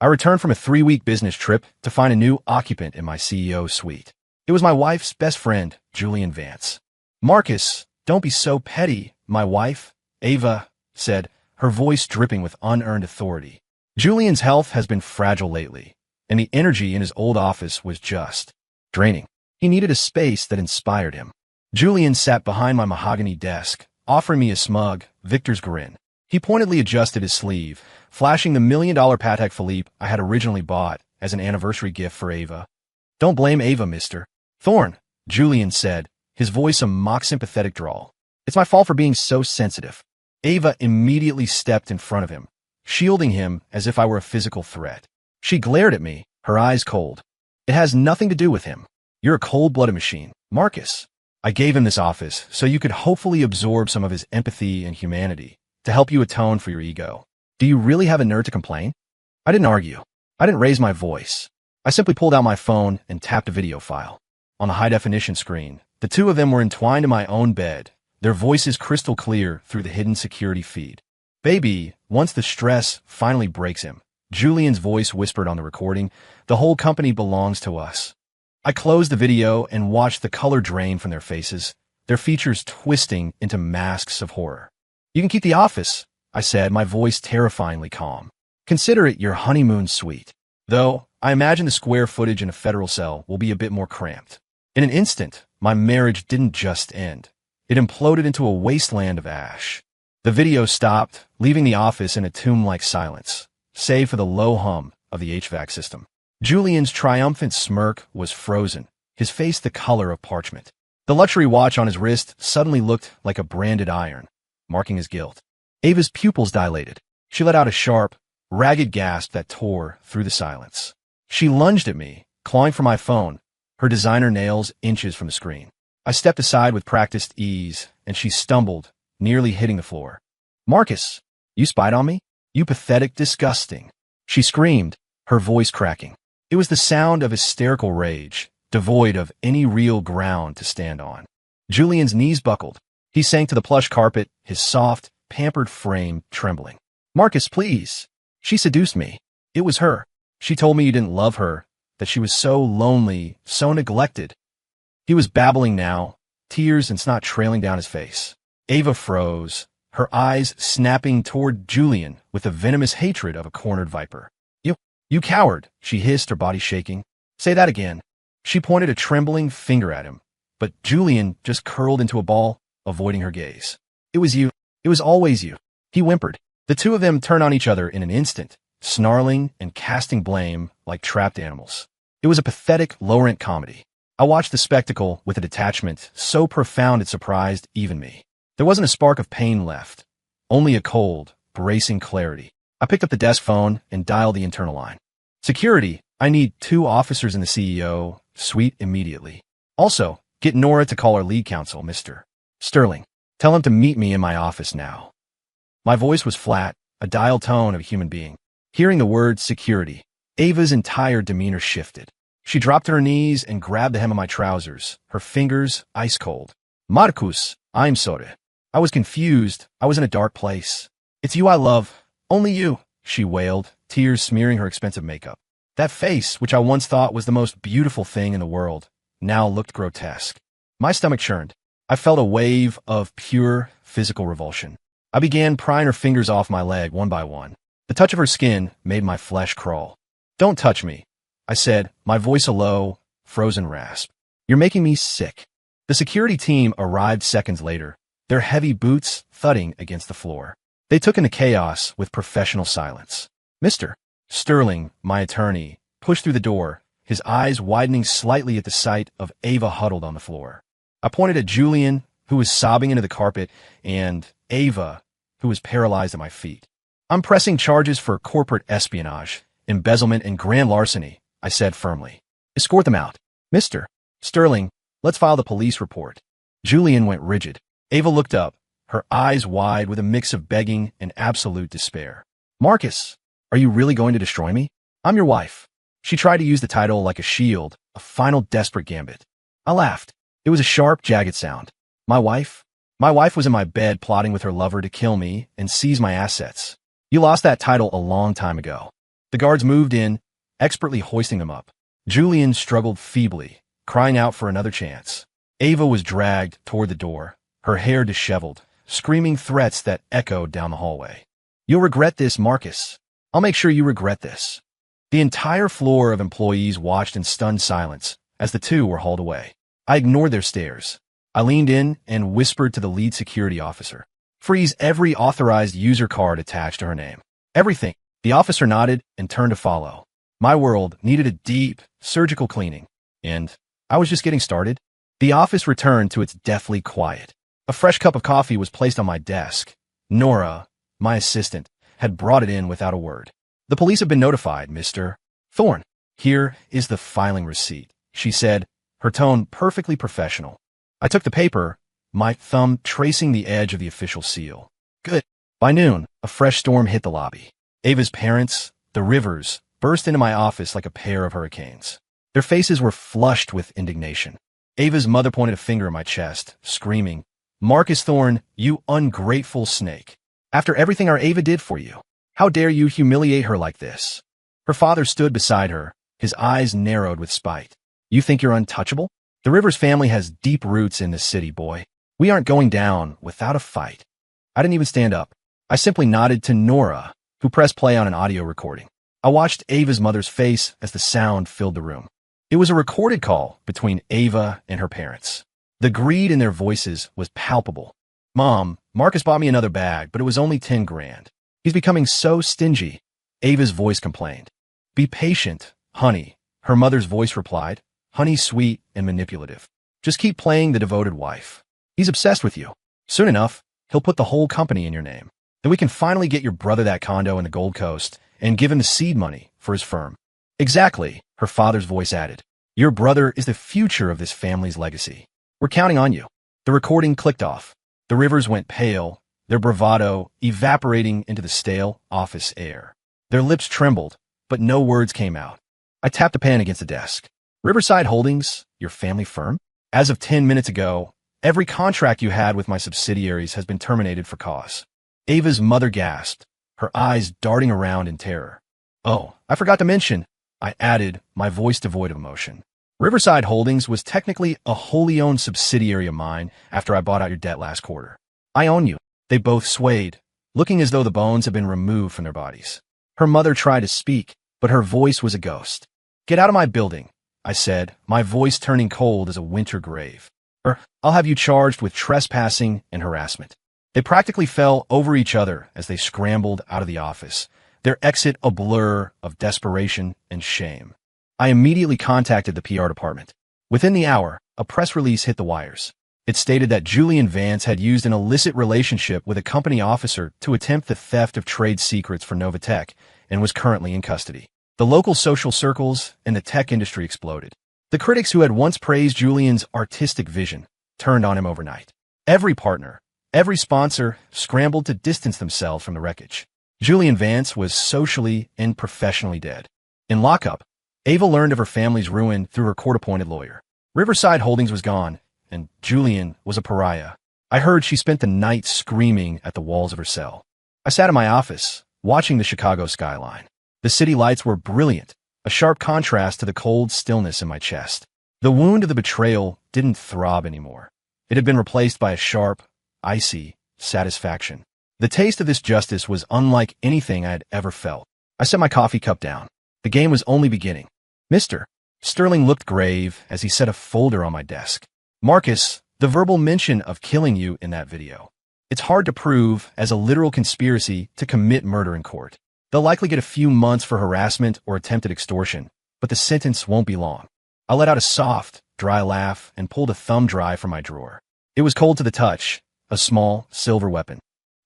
I returned from a 3-week business trip to find a new occupant in my CEO's suite. It was my wife's best friend, Julian Vance. "Marcus, don't be so petty, my wife," Ava said, her voice dripping with unearned authority. Julian's health has been fragile lately, and the energy in his old office was just draining. He needed a space that inspired him. Julian sat behind my mahogany desk, offering me a smug, Victor's grin. He pointedly adjusted his sleeve, flashing the $1 million Patek Philippe I had originally bought as an anniversary gift for Ava. "Don't blame Ava, Mr. Thorne," Julian said, his voice a mock sympathetic drawl. "It's my fault for being so sensitive." Ava immediately stepped in front of him, shielding him as if I were a physical threat. She glared at me, her eyes cold. "It has nothing to do with him. You're a cold-blooded machine, Marcus. I gave him this office so you could hopefully absorb some of his empathy and humanity to help you atone for your ego. Do you really have a nerve to complain?" I didn't argue. I didn't raise my voice. I simply pulled out my phone and tapped a video file. On the high-definition screen, the two of them were entwined in my own bed, their voices crystal clear through the hidden security feed. "Baby, once the stress finally breaks him," Julian's voice whispered on the recording, "the whole company belongs to us." I closed the video and watched the color drain from their faces, their features twisting into masks of horror. "You can keep the office," I said, my voice terrifyingly calm. "Consider it your honeymoon suite. Though, I imagine the square footage in a federal cell will be a bit more cramped." In an instant, my marriage didn't just end. It imploded into a wasteland of ash. The video stopped, leaving the office in a tomb-like silence, save for the low hum of the HVAC system. Julian's triumphant smirk was frozen, his face the color of parchment. The luxury watch on his wrist suddenly looked like a branded iron, marking his guilt. Ava's pupils dilated. She let out a sharp, ragged gasp that tore through the silence. She lunged at me, clawing for my phone, her designer nails inches from the screen. I stepped aside with practiced ease, and she stumbled, nearly hitting the floor. "Marcus, you spied on me? You pathetic, disgusting." She screamed, her voice cracking. It was the sound of hysterical rage, devoid of any real ground to stand on. Julian's knees buckled. He sank to the plush carpet, his soft, pampered frame trembling. "Marcus, please. She seduced me. It was her. She told me you didn't love her, that she was so lonely, so neglected." He was babbling now, tears and snot trailing down his face. Ava froze, her eyes snapping toward Julian with the venomous hatred of a cornered viper. You coward," she hissed, her body shaking. "Say that again." She pointed a trembling finger at him, but Julian just curled into a ball, avoiding her gaze. "It was you. It was always you," he whimpered. The two of them turned on each other in an instant, snarling and casting blame like trapped animals. It was a pathetic, low-rent comedy. I watched the spectacle with a detachment so profound it surprised even me. There wasn't a spark of pain left, only a cold, bracing clarity. I picked up the desk phone and dialed the internal line. "Security, I need 2 officers in the CEO suite immediately. Also, get Nora to call our lead counsel, Mr. Sterling. Tell him to meet me in my office now." My voice was flat, a dial tone of a human being. Hearing the word security, Ava's entire demeanor shifted. She dropped to her knees and grabbed the hem of my trousers, her fingers ice cold. "Marcus, I'm sorry. I was confused. I was in a dark place. It's you I love. Only you," she wailed, tears smearing her expensive makeup. That face, which I once thought was the most beautiful thing in the world, now looked grotesque. My stomach churned. I felt a wave of pure physical revulsion. I began prying her fingers off my leg one by one. The touch of her skin made my flesh crawl. "Don't touch me," I said, my voice a low, frozen rasp. "You're making me sick." The security team arrived seconds later, their heavy boots thudding against the floor. They took in the chaos with professional silence. Mr. Sterling, my attorney, pushed through the door, his eyes widening slightly at the sight of Ava huddled on the floor. I pointed at Julian, who was sobbing into the carpet, and Ava, who was paralyzed at my feet. "I'm pressing charges for corporate espionage, embezzlement, and grand larceny," I said firmly. "Escort them out." "Mr. Sterling, let's file the police report." Julian went rigid. Ava looked up, her eyes wide with a mix of begging and absolute despair. "Marcus, are you really going to destroy me? I'm your wife." She tried to use the title like a shield, a final desperate gambit. I laughed. It was a sharp, jagged sound. My wife? My wife was in my bed plotting with her lover to kill me and seize my assets. You lost that title a long time ago. The guards moved in, expertly hoisting them up. Julian struggled feebly, crying out for another chance. Ava was dragged toward the door, her hair disheveled, screaming threats that echoed down the hallway. "You'll regret this, Marcus. I'll make sure you regret this." The entire floor of employees watched in stunned silence as the two were hauled away. I ignored their stares. I leaned in and whispered to the lead security officer, "Freeze every authorized user card attached to her name. Everything." The officer nodded and turned to follow. My world needed a deep, surgical cleaning, and I was just getting started. The office returned to its deathly quiet. A fresh cup of coffee was placed on my desk. Nora, my assistant, had brought it in without a word. "The police have been notified, Mr. Thorne. Here is the filing receipt," she said, her tone perfectly professional. I took the paper, my thumb tracing the edge of the official seal. Good. By noon, a fresh storm hit the lobby. Ava's parents, the Rivers, burst into my office like a pair of hurricanes. Their faces were flushed with indignation. Ava's mother pointed a finger at my chest, screaming, "Marcus Thorne, you ungrateful snake. After everything our Ava did for you, how dare you humiliate her like this?" Her father stood beside her, his eyes narrowed with spite. "You think you're untouchable? The Rivers family has deep roots in this city, boy. We aren't going down without a fight." I didn't even stand up. I simply nodded to Nora, who pressed play on an audio recording. I watched Ava's mother's face as the sound filled the room. It was a recorded call between Ava and her parents. The greed in their voices was palpable. "Mom, Marcus bought me another bag, but it was only 10 grand. He's becoming so stingy," Ava's voice complained. "Be patient, honey," her mother's voice replied, honey sweet and manipulative. "Just keep playing the devoted wife. He's obsessed with you. Soon enough, he'll put the whole company in your name. Then we can finally get your brother that condo in the Gold Coast and give him the seed money for his firm." "Exactly," her father's voice added. "Your brother is the future of this family's legacy. We're counting on you." The recording clicked off. The Rivers went pale, their bravado evaporating into the stale office air. Their lips trembled, but no words came out. I tapped a pen against the desk. "Riverside Holdings, your family firm? As of 10 minutes ago, every contract you had with my subsidiaries has been terminated for cause." Ava's mother gasped, her eyes darting around in terror. "Oh, I forgot to mention," I added, my voice devoid of emotion. "Riverside Holdings was technically a wholly owned subsidiary of mine after I bought out your debt last quarter. I own you." They both swayed, looking as though the bones had been removed from their bodies. Her mother tried to speak, but her voice was a ghost. "Get out of my building," I said, my voice turning cold as a winter grave. "Or I'll have you charged with trespassing and harassment." They practically fell over each other as they scrambled out of the office, their exit a blur of desperation and shame. I immediately contacted the PR department. Within the hour, a press release hit the wires. It stated that Julian Vance had used an illicit relationship with a company officer to attempt the theft of trade secrets for Novatech and was currently in custody. The local social circles and the tech industry exploded. The critics who had once praised Julian's artistic vision turned on him overnight. Every partner, every sponsor scrambled to distance themselves from the wreckage. Julian Vance was socially and professionally dead. In lockup, Ava learned of her family's ruin through her court-appointed lawyer. Riverside Holdings was gone, and Julian was a pariah. I heard she spent the night screaming at the walls of her cell. I sat in my office, watching the Chicago skyline. The city lights were brilliant, a sharp contrast to the cold stillness in my chest. The wound of the betrayal didn't throb anymore. It had been replaced by a sharp, icy satisfaction. The taste of this justice was unlike anything I had ever felt. I set my coffee cup down. The game was only beginning. "Mr. Sterling looked grave as he set a folder on my desk. "Marcus, the verbal mention of killing you in that video. It's hard to prove as a literal conspiracy to commit murder in court. They'll likely get a few months for harassment or attempted extortion, but the sentence won't be long." I let out a soft, dry laugh and pulled a thumb drive from my drawer. It was cold to the touch, a small, silver weapon.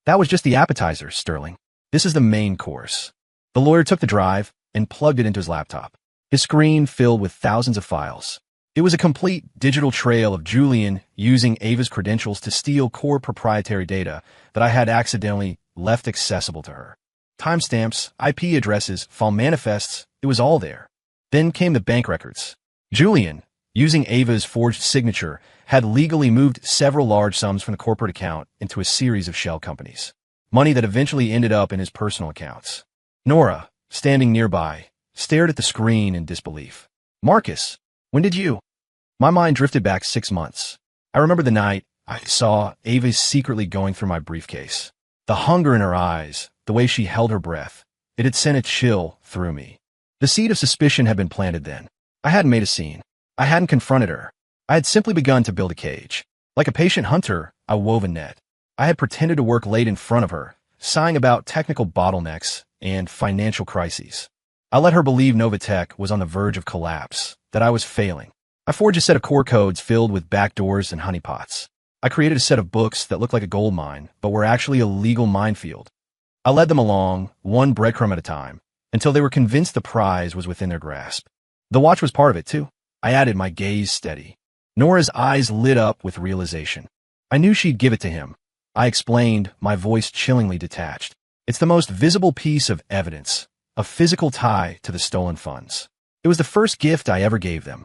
"That was just the appetizer, Sterling. This is the main course." The lawyer took the drive and plugged it into his laptop. His screen filled with thousands of files. It was a complete digital trail of Julian using Ava's credentials to steal core proprietary data that I had accidentally left accessible to her. Timestamps, IP addresses, file manifests, it was all there. Then came the bank records. Julian, using Ava's forged signature, had legally moved several large sums from the corporate account into a series of shell companies. Money that eventually ended up in his personal accounts. Nora, standing nearby, stared at the screen in disbelief. Marcus, when did you? My mind drifted back 6 months. I remember the night I saw Ava secretly going through my briefcase. The hunger in her eyes, the way she held her breath, it had sent a chill through me. The seed of suspicion had been planted then. I hadn't made a scene. I hadn't confronted her. I had simply begun to build a cage. Like a patient hunter, I wove a net. I had pretended to work late in front of her, sighing about technical bottlenecks and financial crises. I let her believe Novatech was on the verge of collapse, that I was failing. I forged a set of core codes filled with backdoors and honeypots. I created a set of books that looked like a gold mine, but were actually a legal minefield. I led them along, one breadcrumb at a time, until they were convinced the prize was within their grasp. The watch was part of it, too. I added, my gaze steady. Nora's eyes lit up with realization. I knew she'd give it to him. I explained, my voice chillingly detached. It's the most visible piece of evidence, a physical tie to the stolen funds. It was the first gift I ever gave them.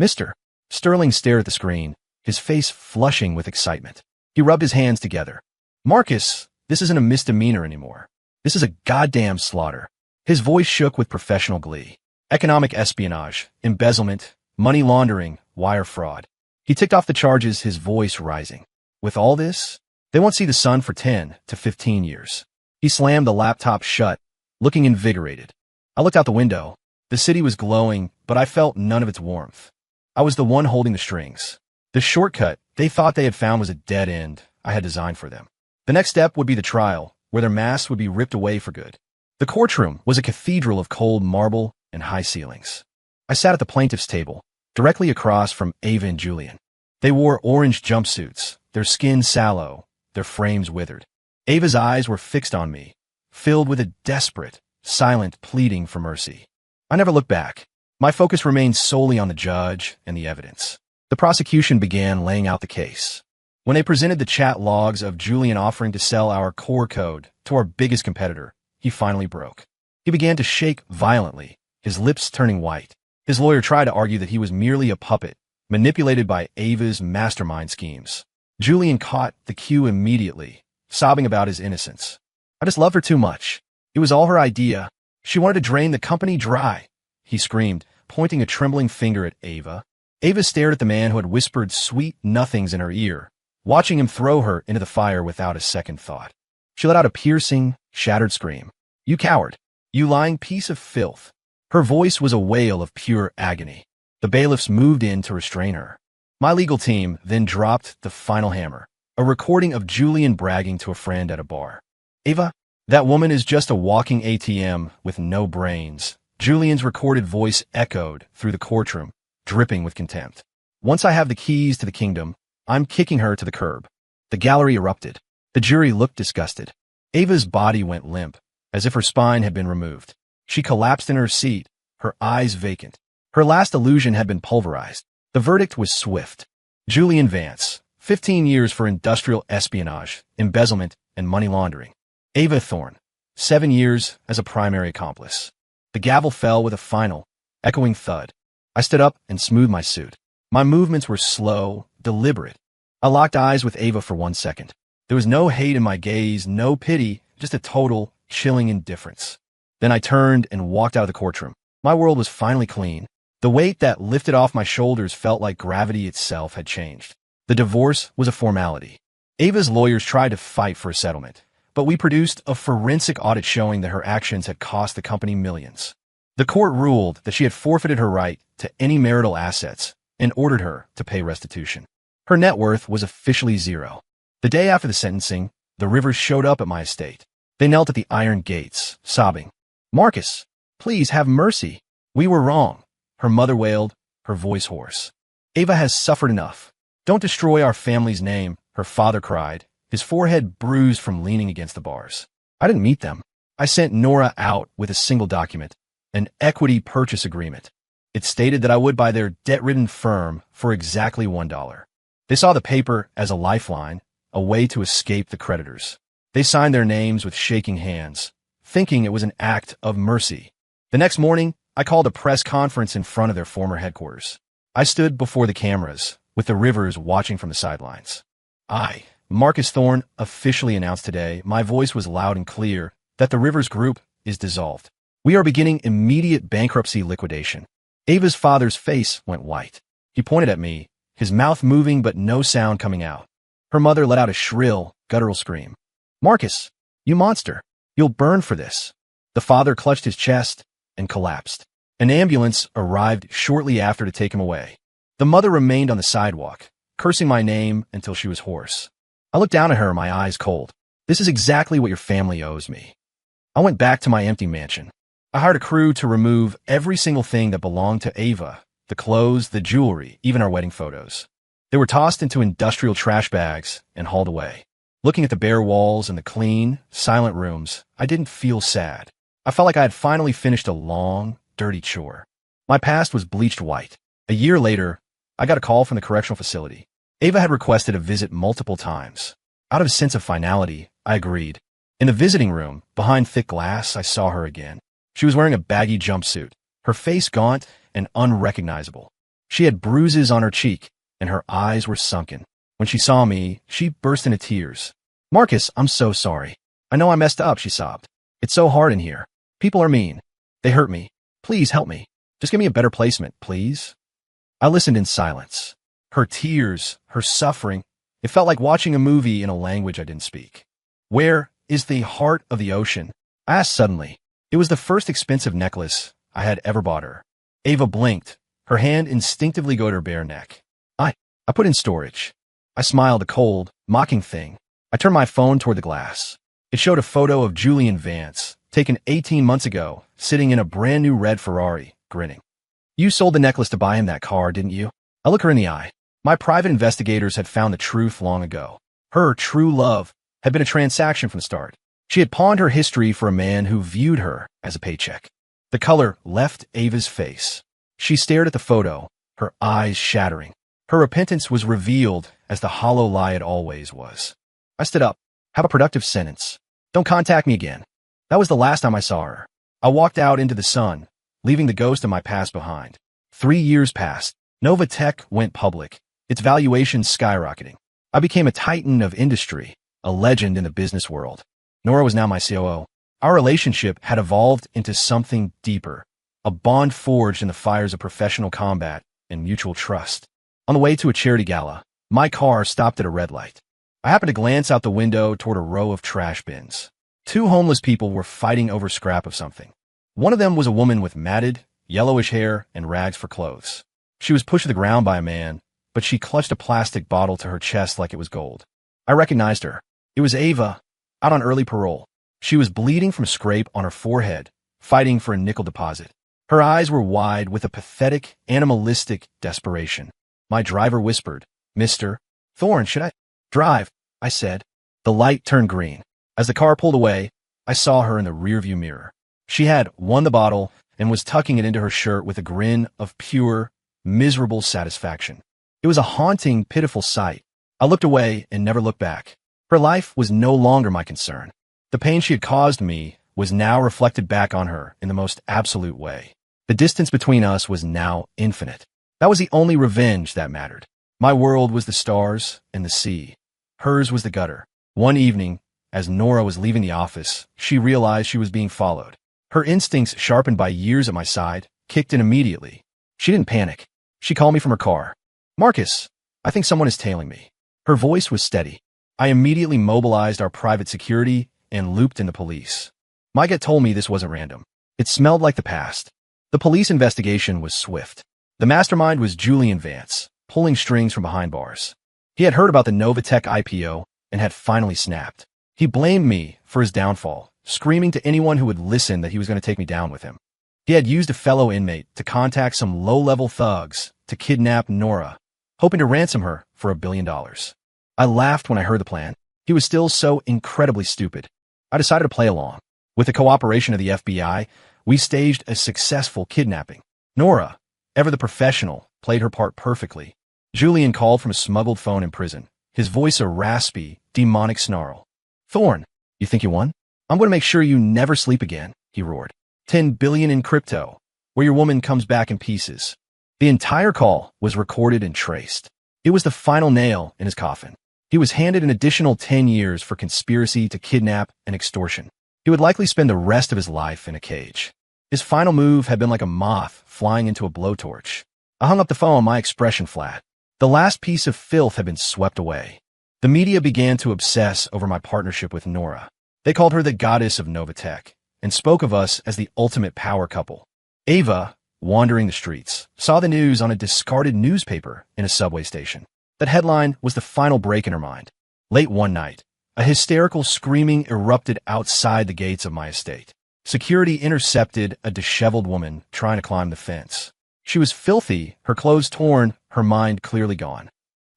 Mr. Sterling stared at the screen, his face flushing with excitement. He rubbed his hands together. Marcus, this isn't a misdemeanor anymore. This is a goddamn slaughter. His voice shook with professional glee. Economic espionage, embezzlement, money laundering, wire fraud. He ticked off the charges, his voice rising. With all this, they won't see the sun for 10 to 15 years. He slammed the laptop shut, looking invigorated. I looked out the window. The city was glowing, but I felt none of its warmth. I was the one holding the strings. The shortcut they thought they had found was a dead end I had designed for them. The next step would be the trial, where their masks would be ripped away for good. The courtroom was a cathedral of cold marble and high ceilings. I sat at the plaintiff's table, directly across from Ava and Julian. They wore orange jumpsuits, their skin sallow, their frames withered. Ava's eyes were fixed on me, filled with a desperate, silent pleading for mercy. I never looked back. My focus remained solely on the judge and the evidence. The prosecution began laying out the case. When they presented the chat logs of Julian offering to sell our core code to our biggest competitor, he finally broke. He began to shake violently, his lips turning white. His lawyer tried to argue that he was merely a puppet, manipulated by Ava's mastermind schemes. Julian caught the cue immediately, sobbing about his innocence. I just loved her too much. It was all her idea. She wanted to drain the company dry, he screamed, pointing a trembling finger at Ava. Ava stared at the man who had whispered sweet nothings in her ear, watching him throw her into the fire without a second thought. She let out a piercing, shattered scream. You coward! You lying piece of filth! Her voice was a wail of pure agony. The bailiffs moved in to restrain her. My legal team then dropped the final hammer, a recording of Julian bragging to a friend at a bar. Ava, that woman is just a walking ATM with no brains. Julian's recorded voice echoed through the courtroom, dripping with contempt. Once I have the keys to the kingdom, I'm kicking her to the curb. The gallery erupted. The jury looked disgusted. Ava's body went limp, as if her spine had been removed. She collapsed in her seat, her eyes vacant. Her last illusion had been pulverized. The verdict was swift. Julian Vance, 15 years for industrial espionage, embezzlement, and money laundering. Ava Thorne, 7 years as a primary accomplice. The gavel fell with a final, echoing thud. I stood up and smoothed my suit. My movements were slow, deliberate. I locked eyes with Ava for 1 second. There was no hate in my gaze, no pity, just a total, chilling indifference. Then I turned and walked out of the courtroom. My world was finally clean. The weight that lifted off my shoulders felt like gravity itself had changed. The divorce was a formality. Ava's lawyers tried to fight for a settlement, but we produced a forensic audit showing that her actions had cost the company millions. The court ruled that she had forfeited her right to any marital assets and ordered her to pay restitution. Her net worth was officially zero. The day after the sentencing, the Rivers showed up at my estate. They knelt at the iron gates, sobbing. Marcus, please have mercy. We were wrong. Her mother wailed, her voice hoarse. Ava has suffered enough. Don't destroy our family's name, her father cried, his forehead bruised from leaning against the bars. I didn't meet them. I sent Nora out with a single document, an equity purchase agreement. It stated that I would buy their debt-ridden firm for exactly $1. They saw the paper as a lifeline, a way to escape the creditors. They signed their names with shaking hands, thinking it was an act of mercy. The next morning, I called a press conference in front of their former headquarters. I stood before the cameras, with the Rivers watching from the sidelines. I, Marcus Thorne, officially announced today, my voice was loud and clear, that the Rivers Group is dissolved. We are beginning immediate bankruptcy liquidation. Ava's father's face went white. He pointed at me, his mouth moving but no sound coming out. Her mother let out a shrill, guttural scream. Marcus, you monster. You'll burn for this. The father clutched his chest and collapsed. An ambulance arrived shortly after to take him away. The mother remained on the sidewalk, cursing my name until she was hoarse. I looked down at her, my eyes cold. This is exactly what your family owes me. I went back to my empty mansion. I hired a crew to remove every single thing that belonged to Ava, the clothes, the jewelry, even our wedding photos. They were tossed into industrial trash bags and hauled away. Looking at the bare walls and the clean, silent rooms, I didn't feel sad. I felt like I had finally finished a long, dirty chore. My past was bleached white. A year later, I got a call from the correctional facility. Ava had requested a visit multiple times. Out of a sense of finality, I agreed. In the visiting room, behind thick glass, I saw her again. She was wearing a baggy jumpsuit, her face gaunt and unrecognizable. She had bruises on her cheek, and her eyes were sunken. When she saw me, she burst into tears. Marcus, I'm so sorry. I know I messed up, she sobbed. It's so hard in here. People are mean. They hurt me. Please help me. Just give me a better placement, please. I listened in silence. Her tears, her suffering, it felt like watching a movie in a language I didn't speak. Where is the heart of the ocean? I asked suddenly. It was the first expensive necklace I had ever bought her. Ava blinked, her hand instinctively go to her bare neck. I put in storage. I smiled, a cold, mocking thing. I turned my phone toward the glass. It showed a photo of Julian Vance, taken 18 months ago, sitting in a brand new red Ferrari, grinning. You sold the necklace to buy him that car, didn't you? I looked her in the eye. My private investigators had found the truth long ago. Her true love had been a transaction from the start. She had pawned her history for a man who viewed her as a paycheck. The color left Ava's face. She stared at the photo, her eyes shattering. Her repentance was revealed as the hollow lie it always was. I stood up. Have a productive sentence. Don't contact me again. That was the last time I saw her. I walked out into the sun, leaving the ghost of my past behind. 3 years passed. Novatech went public, its valuation skyrocketing. I became a titan of industry, a legend in the business world. Nora was now my COO. Our relationship had evolved into something deeper, a bond forged in the fires of professional combat and mutual trust. On the way to a charity gala, my car stopped at a red light. I happened to glance out the window toward a row of trash bins. 2 homeless people were fighting over scrap of something. One of them was a woman with matted, yellowish hair and rags for clothes. She was pushed to the ground by a man, but she clutched a plastic bottle to her chest like it was gold. I recognized her. It was Ava, out on early parole. She was bleeding from a scrape on her forehead, fighting for a nickel deposit. Her eyes were wide with a pathetic, animalistic desperation. My driver whispered, Mr. Thorne, should I drive? I said. The light turned green. As the car pulled away, I saw her in the rearview mirror. She had won the bottle and was tucking it into her shirt with a grin of pure, miserable satisfaction. It was a haunting, pitiful sight. I looked away and never looked back. Her life was no longer my concern. The pain she had caused me was now reflected back on her in the most absolute way. The distance between us was now infinite. That was the only revenge that mattered. My world was the stars and the sea. Hers was the gutter. One evening, as Nora was leaving the office, she realized she was being followed. Her instincts, sharpened by years at my side, kicked in immediately. She didn't panic. She called me from her car. Marcus, I think someone is tailing me. Her voice was steady. I immediately mobilized our private security and looped in the police. My gut told me this wasn't random. It smelled like the past. The police investigation was swift. The mastermind was Julian Vance, pulling strings from behind bars. He had heard about the Novatech IPO and had finally snapped. He blamed me for his downfall, screaming to anyone who would listen that he was going to take me down with him. He had used a fellow inmate to contact some low-level thugs to kidnap Nora, hoping to ransom her for $1 billion. I laughed when I heard the plan. He was still so incredibly stupid. I decided to play along. With the cooperation of the FBI, we staged a successful kidnapping. Nora, ever the professional, played her part perfectly. Julian called from a smuggled phone in prison, his voice a raspy, demonic snarl. Thorne, you think you won? I'm going to make sure you never sleep again, he roared. 10 billion in crypto, where your woman comes back in pieces. The entire call was recorded and traced. It was the final nail in his coffin. He was handed an additional 10 years for conspiracy to kidnap and extortion. He would likely spend the rest of his life in a cage. His final move had been like a moth flying into a blowtorch. I hung up the phone, my expression flat. The last piece of filth had been swept away. The media began to obsess over my partnership with Nora. They called her the goddess of Novatech and spoke of us as the ultimate power couple. Ava, wandering the streets, saw the news on a discarded newspaper in a subway station. That headline was the final break in her mind. Late one night, a hysterical screaming erupted outside the gates of my estate. Security intercepted a disheveled woman trying to climb the fence. She was filthy, her clothes torn, her mind clearly gone.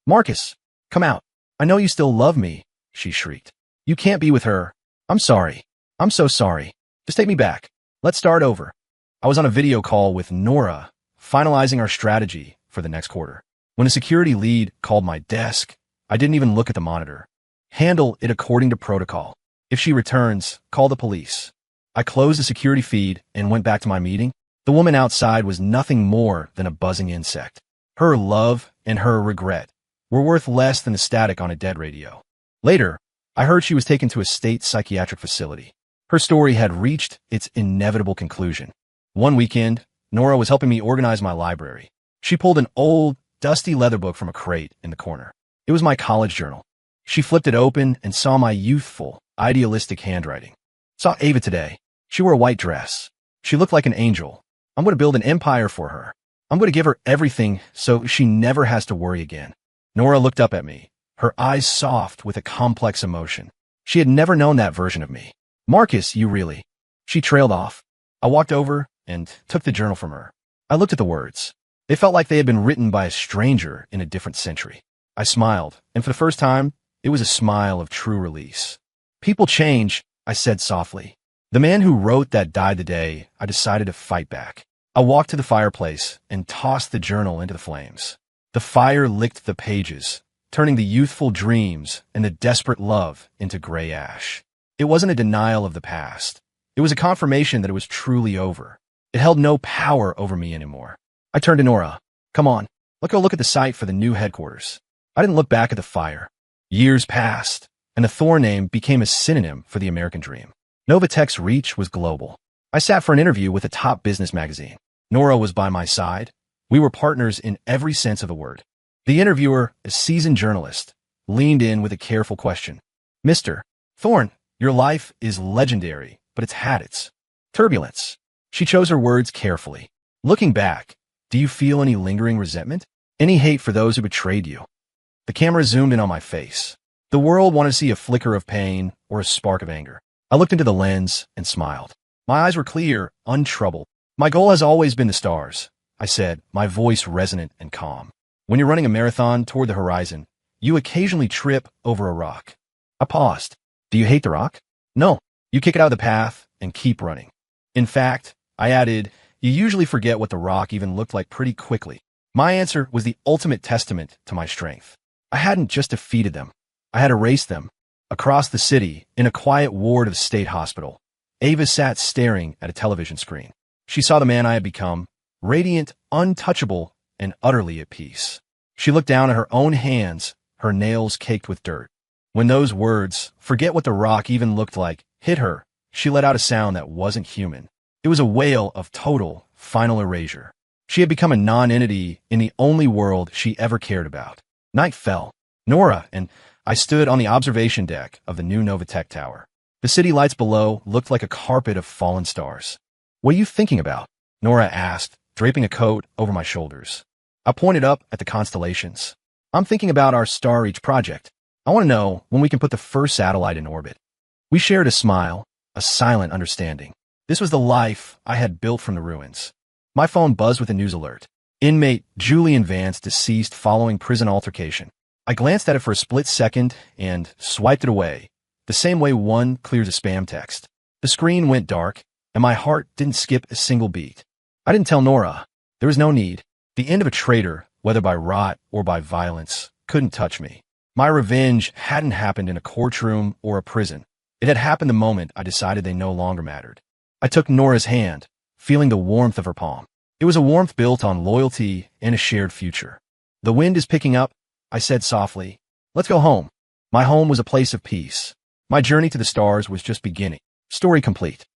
"Marcus, come out. I know you still love me," she shrieked. "You can't be with her. I'm sorry. I'm so sorry. Just take me back. Let's start over." I was on a video call with Nora, finalizing our strategy for the next quarter. When a security lead called my desk, I didn't even look at the monitor. "Handle it according to protocol. If she returns, call the police." I closed the security feed and went back to my meeting. The woman outside was nothing more than a buzzing insect. Her love and her regret were worth less than the static on a dead radio. Later, I heard she was taken to a state psychiatric facility. Her story had reached its inevitable conclusion. One weekend, Nora was helping me organize my library. She pulled an old, dusty leather book from a crate in the corner. It was my college journal. She flipped it open and saw my youthful, idealistic handwriting. "Saw Ava today. She wore a white dress. She looked like an angel. I'm going to build an empire for her. I'm going to give her everything so she never has to worry again." Nora looked up at me, her eyes soft with a complex emotion. She had never known that version of me. "Marcus, you really..." She trailed off. I walked over and took the journal from her. I looked at the words. They felt like they had been written by a stranger in a different century. I smiled, and for the first time, it was a smile of true release. "People change," I said softly. "The man who wrote that died the day I decided to fight back." I walked to the fireplace and tossed the journal into the flames. The fire licked the pages, turning the youthful dreams and the desperate love into gray ash. It wasn't a denial of the past. It was a confirmation that it was truly over. It held no power over me anymore. I turned to Nora. "Come on, let's go look at the site for the new headquarters." I didn't look back at the fire. Years passed, and the Thor name became a synonym for the American dream. Novatech's reach was global. I sat for an interview with a top business magazine. Nora was by my side. We were partners in every sense of the word. The interviewer, a seasoned journalist, leaned in with a careful question. "Mr. Thorne, your life is legendary, but it's had its turbulence." She chose her words carefully. "Looking back, do you feel any lingering resentment? Any hate for those who betrayed you?" The camera zoomed in on my face. The world wanted to see a flicker of pain or a spark of anger. I looked into the lens and smiled. My eyes were clear, untroubled. "My goal has always been the stars," I said, my voice resonant and calm. "When you're running a marathon toward the horizon, you occasionally trip over a rock." I paused. "Do you hate the rock?" "No. You kick it out of the path and keep running." "In fact," I added, "you usually forget what the rock even looked like pretty quickly." My answer was the ultimate testament to my strength. I hadn't just defeated them. I had erased them. Across the city, in a quiet ward of the state hospital, Ava sat staring at a television screen. She saw the man I had become, radiant, untouchable, and utterly at peace. She looked down at her own hands, her nails caked with dirt. When those words, "forget what the rock even looked like," hit her, she let out a sound that wasn't human. It was a wail of total, final erasure. She had become a non-entity in the only world she ever cared about. Night fell. Nora and I stood on the observation deck of the new Novatech tower. The city lights below looked like a carpet of fallen stars. "What are you thinking about?" Nora asked, draping a coat over my shoulders. I pointed up at the constellations. "I'm thinking about our Star Reach project. I want to know when we can put the first satellite in orbit." We shared a smile, a silent understanding. This was the life I had built from the ruins. My phone buzzed with a news alert. Inmate Julian Vance deceased following prison altercation. I glanced at it for a split second and swiped it away, the same way one clears a spam text. The screen went dark, and my heart didn't skip a single beat. I didn't tell Nora. There was no need. The end of a traitor, whether by rot or by violence, couldn't touch me. My revenge hadn't happened in a courtroom or a prison. It had happened the moment I decided they no longer mattered. I took Nora's hand, feeling the warmth of her palm. It was a warmth built on loyalty and a shared future. "The wind is picking up," I said softly. "Let's go home." My home was a place of peace. My journey to the stars was just beginning. Story complete.